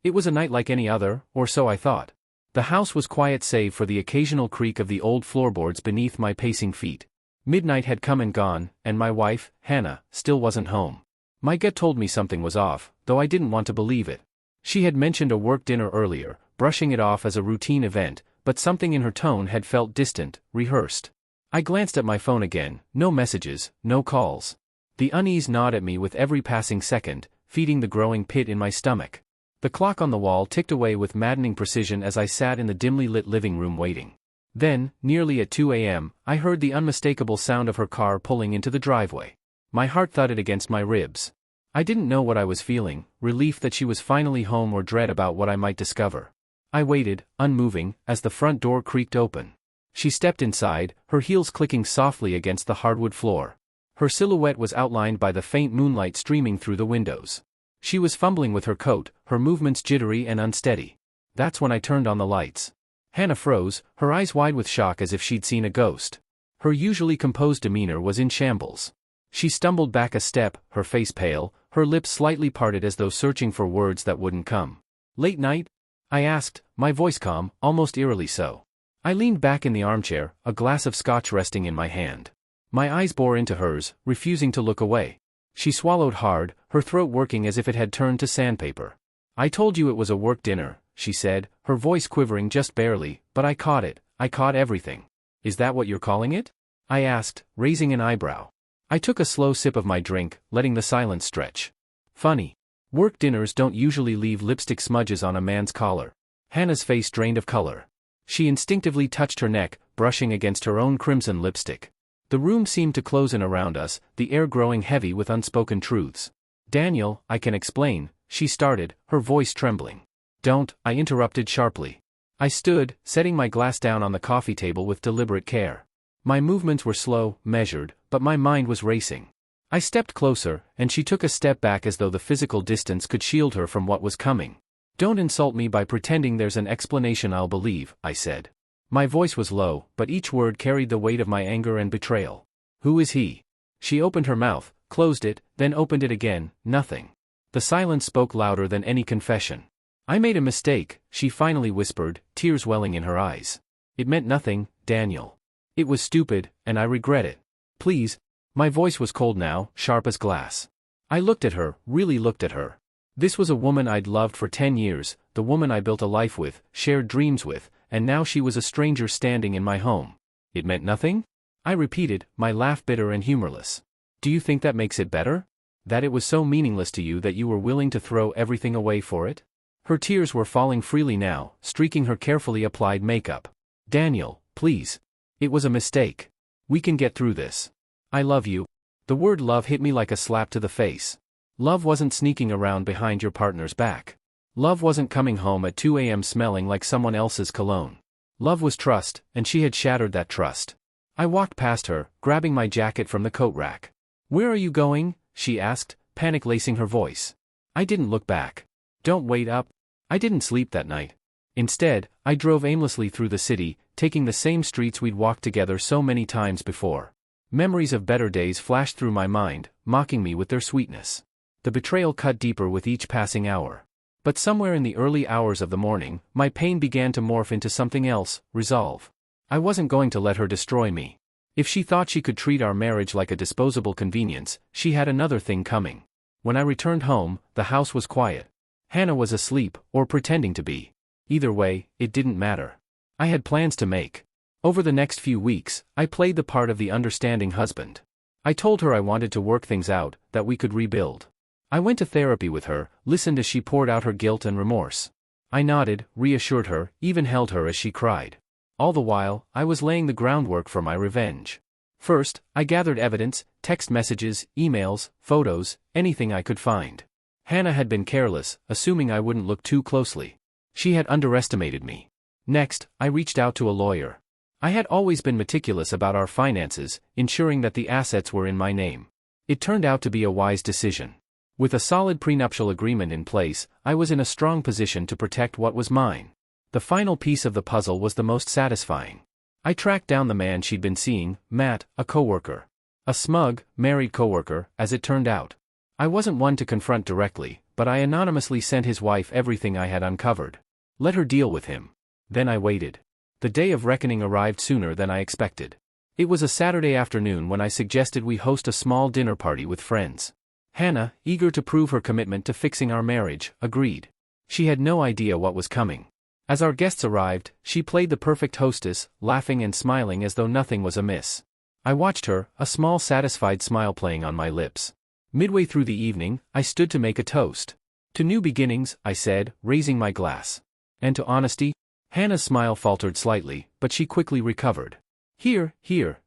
It was a night like any other, or so I thought. The house was quiet save for the occasional creak of the old floorboards beneath my pacing feet. Midnight had come and gone, and my wife, Hannah, still wasn't home. My gut told me something was off, though I didn't want to believe it. She had mentioned a work dinner earlier, brushing it off as a routine event, but something in her tone had felt distant, rehearsed. I glanced at my phone again, no messages, no calls. The unease gnawed at me with every passing second, feeding the growing pit in my stomach. The clock on the wall ticked away with maddening precision as I sat in the dimly lit living room waiting. Then, nearly at 2 a.m., I heard the unmistakable sound of her car pulling into the driveway. My heart thudded against my ribs. I didn't know what I was feeling, relief that she was finally home or dread about what I might discover. I waited, unmoving, as the front door creaked open. She stepped inside, her heels clicking softly against the hardwood floor. Her silhouette was outlined by the faint moonlight streaming through the windows. She was fumbling with her coat, her movements jittery and unsteady. That's when I turned on the lights. Hannah froze, her eyes wide with shock as if she'd seen a ghost. Her usually composed demeanor was in shambles. She stumbled back a step, her face pale, her lips slightly parted as though searching for words that wouldn't come. "Late night?" I asked, my voice calm, almost eerily so. I leaned back in the armchair, a glass of scotch resting in my hand. My eyes bore into hers, refusing to look away. She swallowed hard, her throat working as if it had turned to sandpaper. "I told you it was a work dinner," she said, her voice quivering just barely, "but I caught it, I caught everything." "Is that what you're calling it?" I asked, raising an eyebrow. I took a slow sip of my drink, letting the silence stretch. Funny. Work dinners don't usually leave lipstick smudges on a man's collar. Hannah's face drained of color. She instinctively touched her neck, brushing against her own crimson lipstick. The room seemed to close in around us, the air growing heavy with unspoken truths. "Daniel, I can explain," she started, her voice trembling. "Don't," I interrupted sharply. I stood, setting my glass down on the coffee table with deliberate care. My movements were slow, measured, but my mind was racing. I stepped closer, and she took a step back as though the physical distance could shield her from what was coming. "Don't insult me by pretending there's an explanation I'll believe," I said. My voice was low, but each word carried the weight of my anger and betrayal. "Who is he?" She opened her mouth, closed it, then opened it again. Nothing. The silence spoke louder than any confession. "I made a mistake," she finally whispered, tears welling in her eyes. "It meant nothing, Daniel. It was stupid, and I regret it. Please." My voice was cold now, sharp as glass. I looked at her, really looked at her. This was a woman I'd loved for 10 years, the woman I built a life with, shared dreams with, and now she was a stranger standing in my home. "It meant nothing?" I repeated, my laugh bitter and humorless. "Do you think that makes it better? That it was so meaningless to you that you were willing to throw everything away for it?" Her tears were falling freely now, streaking her carefully applied makeup. "Daniel, please. It was a mistake. We can get through this. I love you." The word love hit me like a slap to the face. Love wasn't sneaking around behind your partner's back. Love wasn't coming home at 2 a.m. smelling like someone else's cologne. Love was trust, and she had shattered that trust. I walked past her, grabbing my jacket from the coat rack. "Where are you going?" she asked, panic lacing her voice. I didn't look back. "Don't wait up." I didn't sleep that night. Instead, I drove aimlessly through the city, taking the same streets we'd walked together so many times before. Memories of better days flashed through my mind, mocking me with their sweetness. The betrayal cut deeper with each passing hour. But somewhere in the early hours of the morning, my pain began to morph into something else, resolve. I wasn't going to let her destroy me. If she thought she could treat our marriage like a disposable convenience, she had another thing coming. When I returned home, the house was quiet. Hannah was asleep, or pretending to be. Either way, it didn't matter. I had plans to make. Over the next few weeks, I played the part of the understanding husband. I told her I wanted to work things out, that we could rebuild. I went to therapy with her, listened as she poured out her guilt and remorse. I nodded, reassured her, even held her as she cried. All the while, I was laying the groundwork for my revenge. First, I gathered evidence, text messages, emails, photos, anything I could find. Hannah had been careless, assuming I wouldn't look too closely. She had underestimated me. Next, I reached out to a lawyer. I had always been meticulous about our finances, ensuring that the assets were in my name. It turned out to be a wise decision. With a solid prenuptial agreement in place, I was in a strong position to protect what was mine. The final piece of the puzzle was the most satisfying. I tracked down the man she'd been seeing, Matt, a coworker. A smug, married coworker, as it turned out. I wasn't one to confront directly, but I anonymously sent his wife everything I had uncovered. Let her deal with him. Then I waited. The day of reckoning arrived sooner than I expected. It was a Saturday afternoon when I suggested we host a small dinner party with friends. Hannah, eager to prove her commitment to fixing our marriage, agreed. She had no idea what was coming. As our guests arrived, she played the perfect hostess, laughing and smiling as though nothing was amiss. I watched her, a small satisfied smile playing on my lips. Midway through the evening, I stood to make a toast. To new beginnings, I said, raising my glass. And to honesty? Hannah's smile faltered slightly, but she quickly recovered. Here,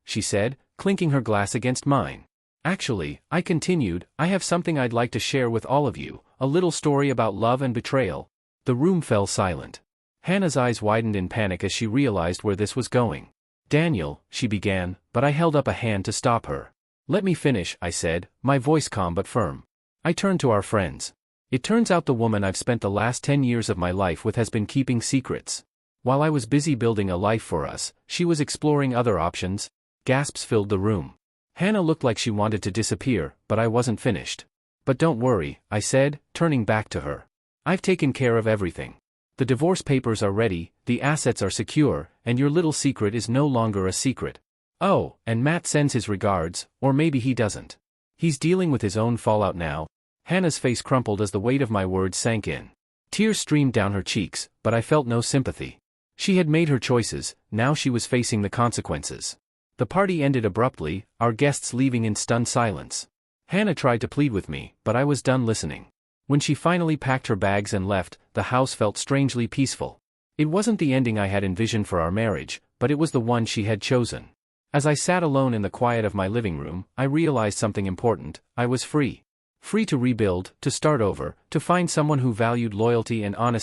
she said, clinking her glass against mine. Actually, I continued, I have something I'd like to share with all of you, a little story about love and betrayal. The room fell silent. Hannah's eyes widened in panic as she realized where this was going. Daniel, she began, but I held up a hand to stop her. Let me finish, I said, my voice calm but firm. I turned to our friends. It turns out the woman I've spent the last 10 years of my life with has been keeping secrets. While I was busy building a life for us, she was exploring other options. Gasps filled the room. Hannah looked like she wanted to disappear, but I wasn't finished. But don't worry, I said, turning back to her. I've taken care of everything. The divorce papers are ready, the assets are secure, and your little secret is no longer a secret. Oh, and Matt sends his regards, or maybe he doesn't. He's dealing with his own fallout now. Hannah's face crumpled as the weight of my words sank in. Tears streamed down her cheeks, but I felt no sympathy. She had made her choices, now she was facing the consequences. The party ended abruptly, our guests leaving in stunned silence. Hannah tried to plead with me, but I was done listening. When she finally packed her bags and left, the house felt strangely peaceful. It wasn't the ending I had envisioned for our marriage, but it was the one she had chosen. As I sat alone in the quiet of my living room, I realized something important. I was free. Free to rebuild, to start over, to find someone who valued loyalty and honesty.